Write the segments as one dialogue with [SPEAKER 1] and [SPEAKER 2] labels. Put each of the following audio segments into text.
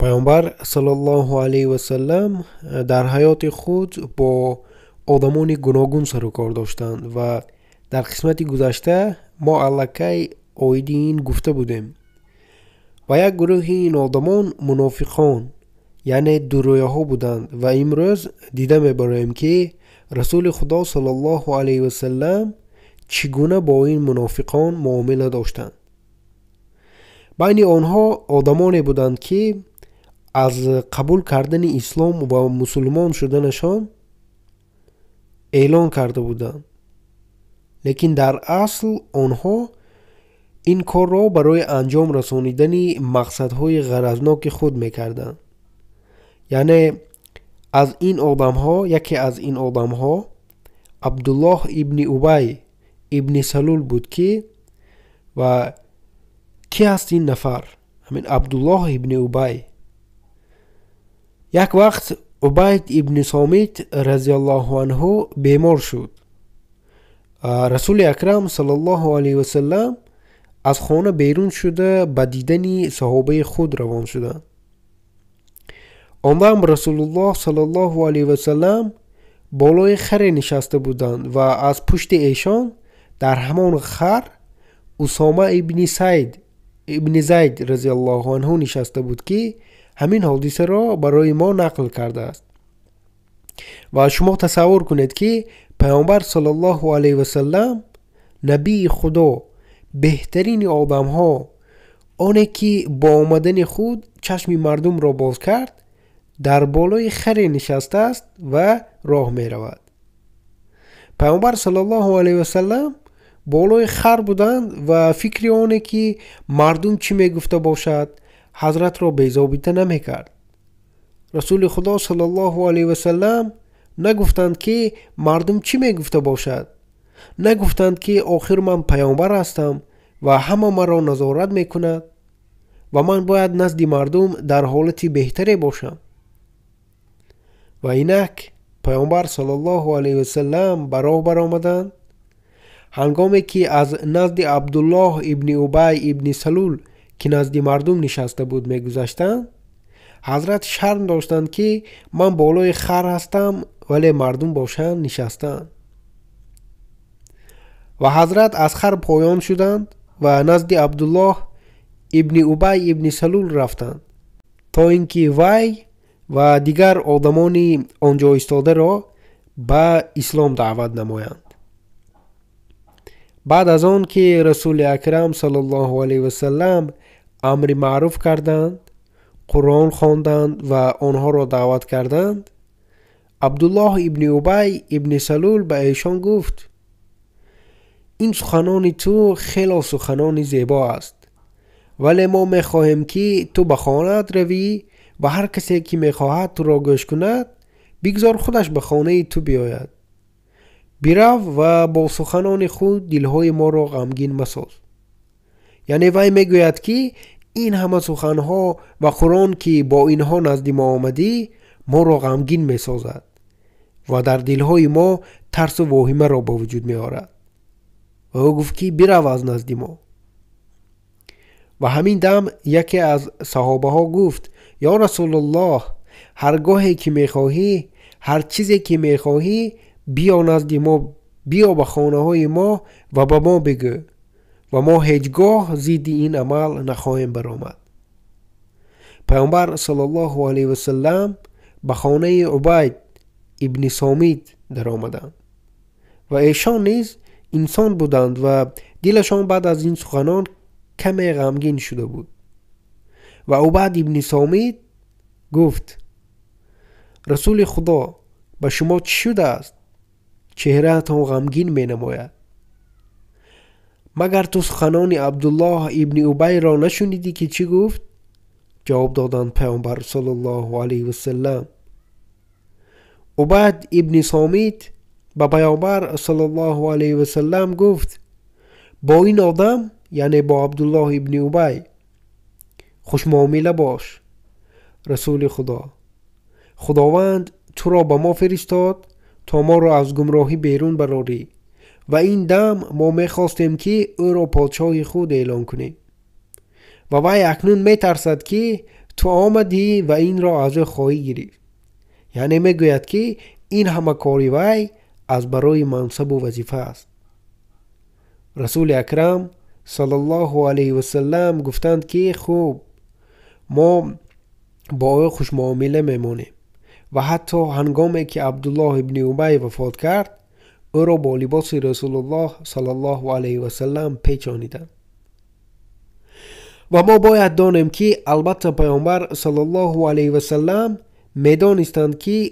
[SPEAKER 1] پیامبر صلی الله علیه و سلم در حیات خود با آدمان گوناگون سر و کار داشتند و در قسمت گذشته ما الکی آیدی این گفته بودیم و یک گروه این آدمان منافقان یعنی دورویه ها بودند و امروز دیده میبریم که رسول خدا صلی الله علیه و سلم چگونه با این منافقان معامله داشتند. بین آنها آدمانی بودند که از قبول کردن اسلام و مسلمان شدنشان اعلان کرده بودند، لیکن در اصل آنها این کار را برای انجام رسانیدن مقصدهای غرضناک خود میکردند. یعنی از این آدم ها یکی از این آدم ها عبدالله ابن ابی ابن سلول بود که و کی هست این نفر؟ همین عبدالله ابن ابی. یک وقت عبید ابن صامت رضی الله عنه بیمار شد. رسول اکرم صلی الله علیه و سلم از خانه بیرون شده به دیدن صحابه خود روان شدند. آنها رسول الله صلی الله علیه و سلم بالای خر نشسته بودند و از پشت ایشان در همان خر اسامه ابن زید رضی الله عنه نشسته بود که همین حادثه را برای ما نقل کرده است. و شما تصور کنید که پیامبر صلی الله علیه و سلم نبی خدا، بهترین آدم ها، آنی که با آمدن خود چشم مردم را باز کرد، در بالای خر نشسته است و راه می رود. پیامبر صلی الله علیه و سلم بالای خر بودند و فکر آنه که مردم چی می گفته باشد حضرت را بی‌ضابطه نمی کرد. رسول خدا صلی الله علیه و سلم نگفتند که مردم چی می گفته باشد، نگفتند که آخر من پیامبر هستم و همه مرا نظارت می کند و من باید نزد مردم در حالتی بهتری باشم. و اینک پیامبر صلی الله علیه و سلم براه برآمدند. هنگامی که از نزد عبدالله ابن ابی ابن سلول که نزد مردم نشسته بود میگذشتند، حضرت شرم داشتند که من بالای خر هستم ولی مردم باشند نشستند. و حضرت از خر پایان شدند و نزد عبدالله ابن ابی ابن سلول رفتند تا اینکه وی و دیگر آدمان آنجا ایستاده را به اسلام دعوت نمایند. بعد از آن که رسول اکرم صلی الله علیه و سلم امر معروف کردند، قرآن خواندند و آنها را دعوت کردند، عبدالله ابن ابی ابن سلول به ایشان گفت: این سخنان تو خیلی سخنان زیبا است، ولی ما میخواهیم که تو به خانه‌ات روی و هر کسی که میخواهد تو را گوش کند بگذار خودش به خانه تو بیاید. برو و با سخنان خود دلهای ما را غمگین مساز. یعنی وی میگوید که این همه سخنها و قرآن که با اینها نزد ما آمدی ما را غمگین میسازد و در دلهای ما ترس و واهمه را به وجود میآورد. و او گفت که برو از نزد ما. و همین دم یکی از صحابه ها گفت: یا رسول الله، هرگاهی که میخواهی، هر چیزی که میخواهی، بیا نزد ما، بیا به خانه های ما و به ما بگو و ما هیچگاه زید این عمل نخواهیم برآمد. پیامبر صلی الله علیه و سلم به خانه عبید ابن صامت در آمدند و ایشان نیز انسان بودند و دلشان بعد از این سخنان کمی غمگین شده بود. و عبید ابن صامت گفت: رسول خدا، به شما چی شده است؟ چهره‌تان غمگین می نماید. مگر تو سخنان عبدالله ابن ابی را نشنیدی که چی گفت؟ جواب دادند پیامبر صلی الله علیه و سلم. عبید ابن صامت به پیامبر صلی الله علیه و سلم گفت: با این آدم، یعنی با عبدالله ابن ابی، خوش معامله باش. رسول خداوند تو را به ما فرستاد تا ما را از گمراهی بیرون براری و این دم ما میخواستیم که او را پادشاه خود اعلان کنیم و وی اکنون میترسد که تو آمدی و این را از او خواهی گرفت. یعنی میگوید که این همه کاری وی از برای منصب و وظیفه است. رسول اکرم صلی الله علیه و سلم گفتند که خوب، ما با او خوش معامله میمونیم و حتی هنگامی که عبدالله ابن ابی وفات کرد او را با لباس رسول الله صلی الله علیه و سلم پیچانیدند. و ما باید دانیم که البته پیامبر صلی الله علیه و سلم میدانستند که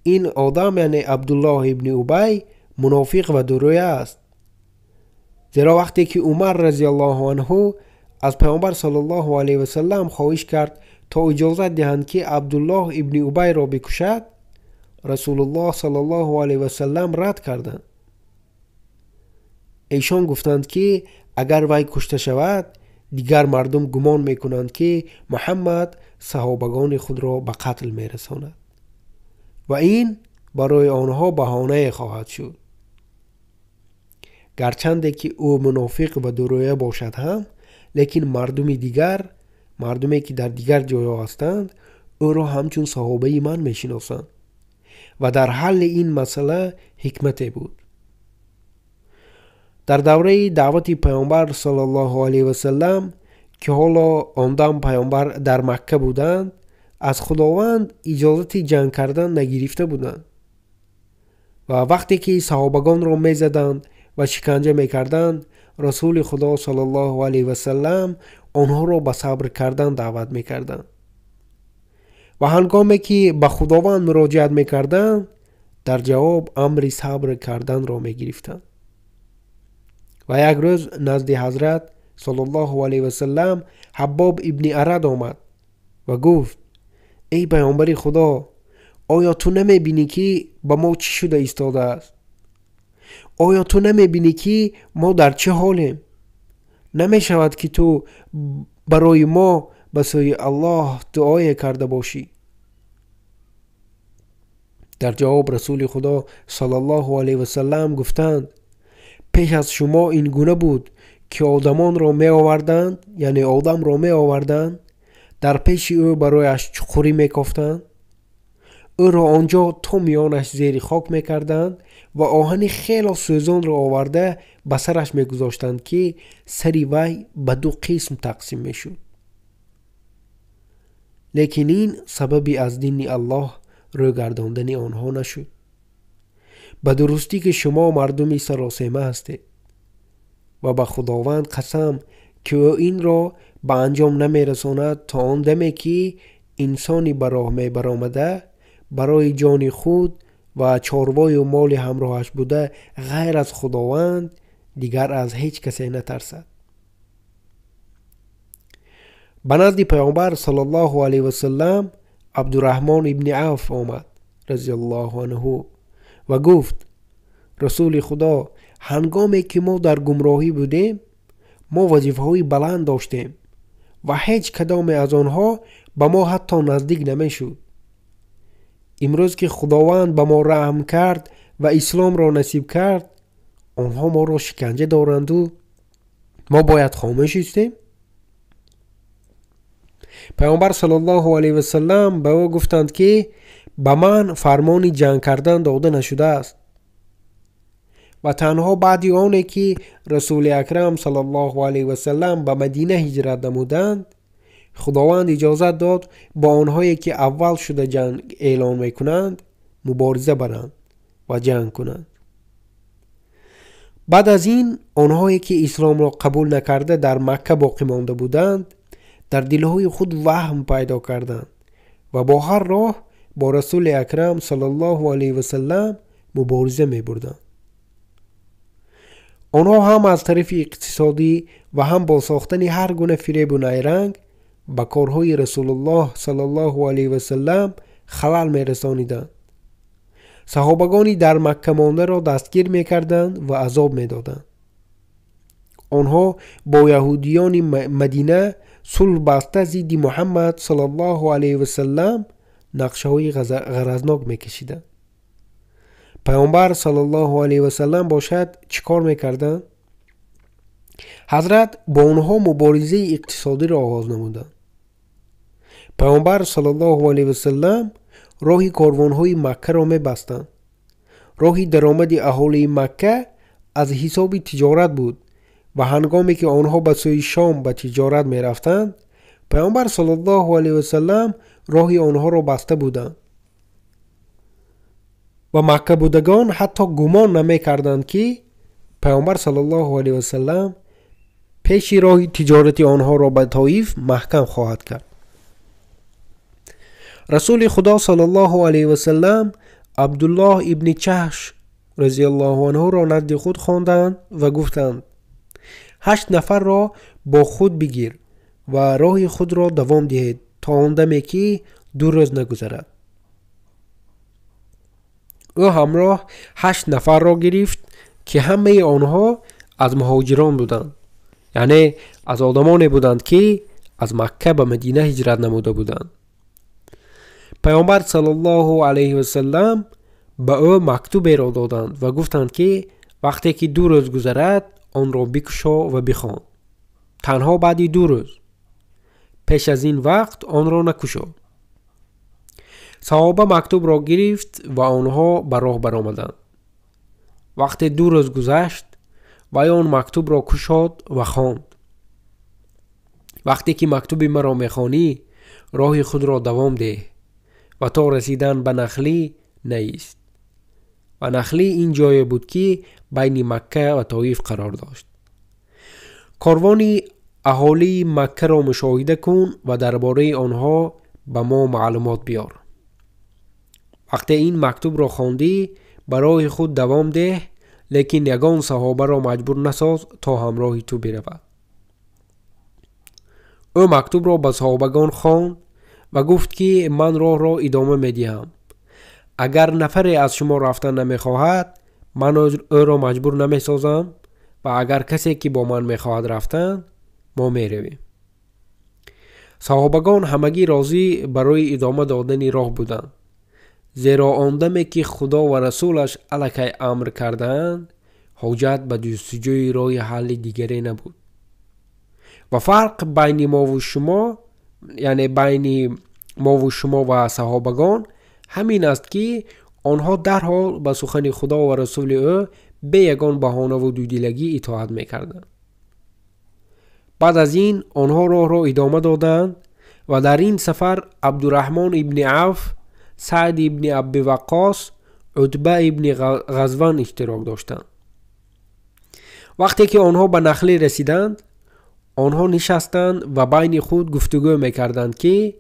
[SPEAKER 1] این آدم یعنی عبدالله ابن ابی منافق و درویه است. زیرا وقتی که عمر رضی الله عنه از پیامبر صلی الله علیه و سلم خواهش کرد تا اجازه دهند که عبدالله ابن ابی را بکشد، رسول الله صلی الله علیه و سلم رد کردند. ایشان گفتند که اگر وی کشته شود دیگر مردم گمان میکنند که محمد صحابگان خود را به قتل میرساند و این برای آنها بهانه خواهد شد. گرچند که او منافق و درویه باشد هم، لیکن مردمی که در دیگر جای هستند او را همچون صحابه من میشناسند و در حل این مسئله حکمت بود. در دوره دعوت پیامبر صلی الله علیه و سلم که حالا آن پیامبر در مکه بودند، از خداوند اجازت جنگ کردن نگرفته بودند و وقتی که صحابگان را میزدند و شکنجه میکردند، رسول خدا صلی الله علیه و سلم آنها را به صبر کردن دعوت میکردند و هنگامی که به خداوند مراجعت میکردند در جواب امر صبر کردن را میگرفتند. و یک روز نزد حضرت صلی الله علیه و سلم حباب ابن ارد آمد و گفت: ای پیامبر خدا، آیا تو نمیبینی که با ما چی شده ایستاده است؟ آیا تو نمیبینی که ما در چه حالیم؟ نمیشود که تو برای ما به سوی الله دعای کرده باشی؟ در جواب رسول خدا صلی الله علیه و سلم گفتند: پیش از شما این گونه بود که آدمان را می آوردند، یعنی آدم را می آوردند، در پیش او برایش چخوری می کافتند، او را آنجا تا میانش زیر خاک می کردند و آهن خیلی سوزان را آورده به سرش می گذاشتند که سری وی به دو قسم تقسیم می شد. لیکن این سببی از دین الله رو گرداندن آنها نشد. به درستی که شما مردمی سراسیمه هستید و به خداوند قسم که او این را به انجام نمی رساند تا آن دمی که انسانی به راه می برآمده برای جان خود و چاروای و مال همراهش بوده غیر از خداوند دیگر از هیچ کسی نترسد. به نزد پیامبر صلی الله علیه و سلم عبدالرحمن ابن عوف آمد رضی الله عنه و گفت: رسول خدا، هنگامی که ما در گمراهی بودیم ما وظیفه‌های بلند داشتیم و هیچ کدام از آنها به ما حتی نزدیک نمی شد. امروز که خداوند به ما رحم کرد و اسلام را نصیب کرد، آنها ما را شکنجه دارند و ما باید خاموش ایستیم؟ پیامبر صلی الله علیه و سلم به او گفتند که به من فرمان جنگ کردن داده نشده است و تنها بعد آنی که رسول اکرم صلی الله علیه و سلم به مدینه هجرت نمودند خداوند اجازت داد با آنهایی که اول شده جنگ اعلان میکنند مبارزه برند و جنگ کنند. بعد از این آنهایی که اسلام را قبول نکرده در مکه باقی مانده بودند در دلهای خود وهم پیدا کردند و با هر راه با رسول اکرم صلی الله علیه و سلم مبارزه می بردند. آنها هم از طرف اقتصادی و هم با ساختن هر گونه فریب و نیرنگ به کارهای رسول الله صلی الله علیه و سلم خلل می رسانیدند. صحابگانی در مکه مانده را دستگیر می کردند و عذاب می دادند. آنها با یهودیان مدینه صلح بسته ضد محمد صلی الله علیه و سلم نقشه های غرضناک می کشیدند. پیامبر صلی الله علیه و سلم باشد چیکار میکردند؟ حضرت با اونها مبارزه اقتصادی را آغاز نمودند. پیامبر صلی الله علیه و سلم راهی کاروان‌های مکه را می‌بستند. راهی درآمد اهالی مکه از حساب تجارت بود و هنگامی که آنها به سوی شام به تجارت می‌رفتند، پیامبر صلی الله علیه و سلم راهی آنها را بسته بودند. و مکه بودگان حتی گمان نمی‌کردند که پیامبر صلی الله علیه و سلم پیش راه تجارت آنها را به طائف محکم خواهد کرد. رسول خدا صلی الله علیه و سلم عبدالله ابن جحش رضی الله عنه را نزد خود خواندند و گفتند 8 نفر را با خود بگیر و راه خود را دوام دهید تا آن دمی که 2 روز نگذرد. او همراه 8 نفر را گرفت که همه آنها از مهاجران بودند، یعنی از آدمانی بودند که از مکه به مدینه هجرت نموده بودند. پیامبر صلی الله علیه و سلم به او مکتوبی را دادند و گفتند که وقتی که 2 روز گذرد آن را بکشا و بخوان. تنها بعد 2 روز، پیش از این وقت آن را نکشا. صحابه مکتوب را گرفت و آنها به راه برآمدند. وقتی 2 روز گذشت و آن مکتوب را کشاد و خواند. وقتی که مکتوب مرا میخوانی راه خود را دوام ده و تا رسیدن به نخلی نیست. و نخلی این جای بود که بین مکه و طائف قرار داشت. کاروان اهالی مکه را مشاهده کن و درباره آنها به ما معلومات بیار. وقتی این مکتوب را خواندی برای خود دوام ده، لیکن یگان صحابه را مجبور نساز تا همراه تو برود. او مکتوب را به صحابگان خواند و گفت که من راه را ادامه میدهم. اگر نفری از شما رفتن نمیخواهد من او را مجبور نمیسازم و اگر کسی که با من میخواهد رفتن ما میرویم. صحابگان همگی راضی برای ادامه دادن راه بودند، زیرا آن دمی که خدا و رسولش الکی امر کردند حاجت به جستجوی راه حل دیگری نبود. و فرق بین ما و شما، یعنی بین ما و شما و صحابگان همین است که آنها در حال به سخن خدا و رسول او به یگان بهانه و دودیلگی اطاعت میکردند. بعد از این آنها راه را ادامه دادند و در این سفر عبدالرحمن ابن عوف، سعد ابن ابی وقاص، عتبه ابن غزوان اشتراک داشتند. وقتی که آنها به نخله رسیدند آنها نشستند و بین خود گفتگو میکردند که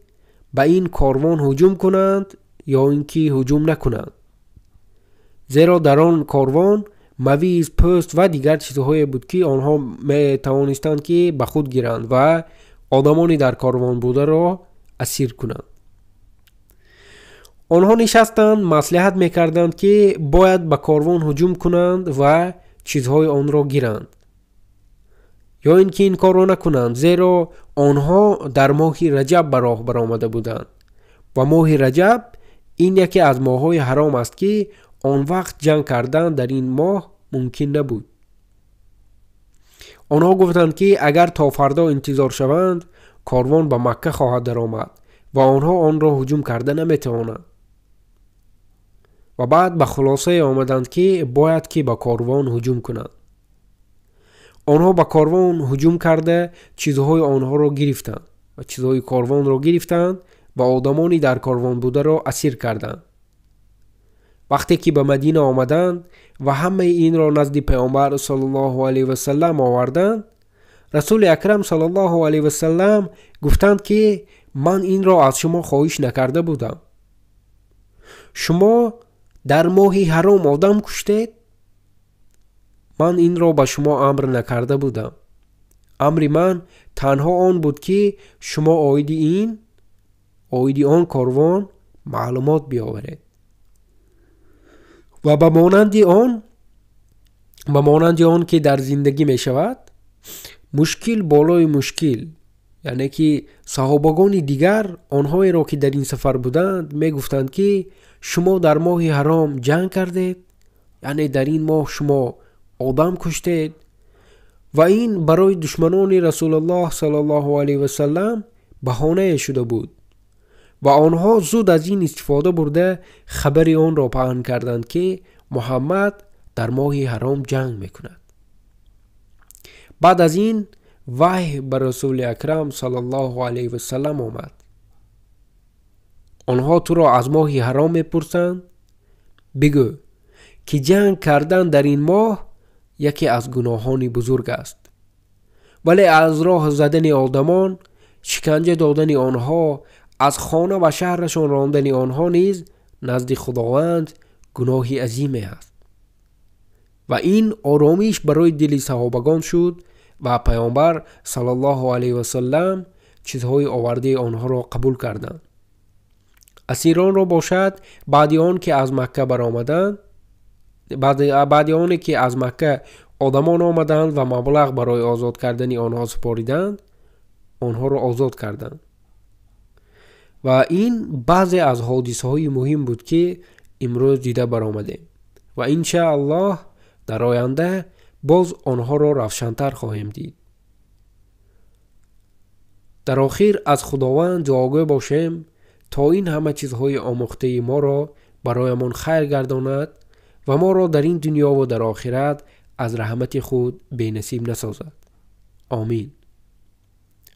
[SPEAKER 1] به این کاروان هجوم کنند یا اینکه هجوم نکنند، زیرا در آن کاروان مویز، پوست و دیگر چیزهایی بود که آنها می توانستند که به خود گیرند و آدمانی در کاروان بوده را اسیر کنند. آنها نشستند مصلحت میکردند که باید به کاروان هجوم کنند و چیزهای آن را گیرند یا اینکه این کار را نکنند، زیرا آنها در ماه رجب به راه برآمده بودند و ماه رجب این یکی از ماه‌های حرام است که آن وقت جنگ کردن در این ماه ممکن نبود. آنها گفتند که اگر تا فردا انتظار شوند کاروان به مکه خواهد درآمد و آنها آن را هجوم کرده نمیتوانند. و بعد به خلاصه آمدند که باید که به کاروان هجوم کنند. آنها به کاروان هجوم کرده چیزهای آنها را گرفتند و چیزهای کاروان را گرفتند و آدمانی در کاروان بوده را اسیر کردند. وقتی که به مدینه آمدند و همه این را نزد پیامبر صلی الله علیه و سلم آوردند، رسول اکرم صلی الله علیه و سلم گفتند که من این را از شما خواهش نکرده بودم. شما در ماه حرام آدم کشتید؟ من این را به شما امر نکرده بودم. امر من تنها آن بود که شما آیدی آن کاروان معلومات بیاورید و به مانند آن که در زندگی می شود مشکل بالای مشکل، یعنی که صحابگان دیگر آنهایی را که در این سفر بودند می گفتند که شما در ماه حرام جنگ کردید، یعنی در این ماه شما آدم کشتید و این برای دشمنان رسول الله صلی الله علیه و سلم بهانه شده بود و آنها زود از این استفاده برده خبری آن را پهن کردند که محمد در ماه حرام جنگ میکند. بعد از این وحی بر رسول اکرم صلی الله علیه و سلم آمد. آنها تو را از ماه حرام میپرسند، بگو که جنگ کردن در این ماه یکی از گناهان بزرگ است، ولی از راه زدن آدمان، شکنجه دادن آنها، از خانه و شهرشان راندن آنها نیز نزد خداوند گناهی عظیم است. و این آرامش برای دل صحابگان شد و پیامبر صلی الله علیه و سلم چیزهای آورده آنها را قبول کردند. اسیران را باشد بعد آن که از مکه برآمدند، بعد آن که از مکه آدمان آمدند و مبلغ برای آزاد کردن آنها سپاریدند، آنها را آزاد کردند. و این بعضی از حادثه های مهم بود که امروز دیده برآمده و ان شاء الله در آینده باز آنها را روشن‌تر خواهیم دید. در آخر از خداوند دعاگوی باشیم تا این همه چیزهای آموخته ما را برایمان خیر گرداند و ما را در این دنیا و در آخرت از رحمت خود بی نصیب نسازد. آمین.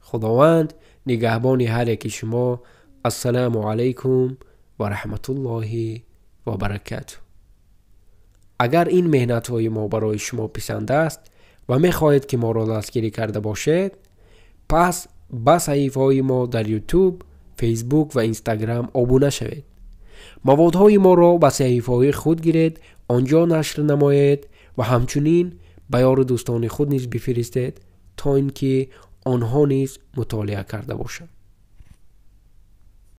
[SPEAKER 1] خداوند نگهبان هر یک شما. السلام علیکم و رحمت الله و برکاته. اگر این مهنت های ما برای شما پسند است و می خواهید که ما را دستگیری کرده باشید، پس به صحیفه های ما در یوتیوب، فیسبوک و اینستاگرام ابونه شوید. موادهای ما را به صحیفه های خود گیرید، آنجا نشر نمایید و همچنین به یار دوستان خود نیز بفرستید تا اینکه آنها نیز مطالعه کرده باشند.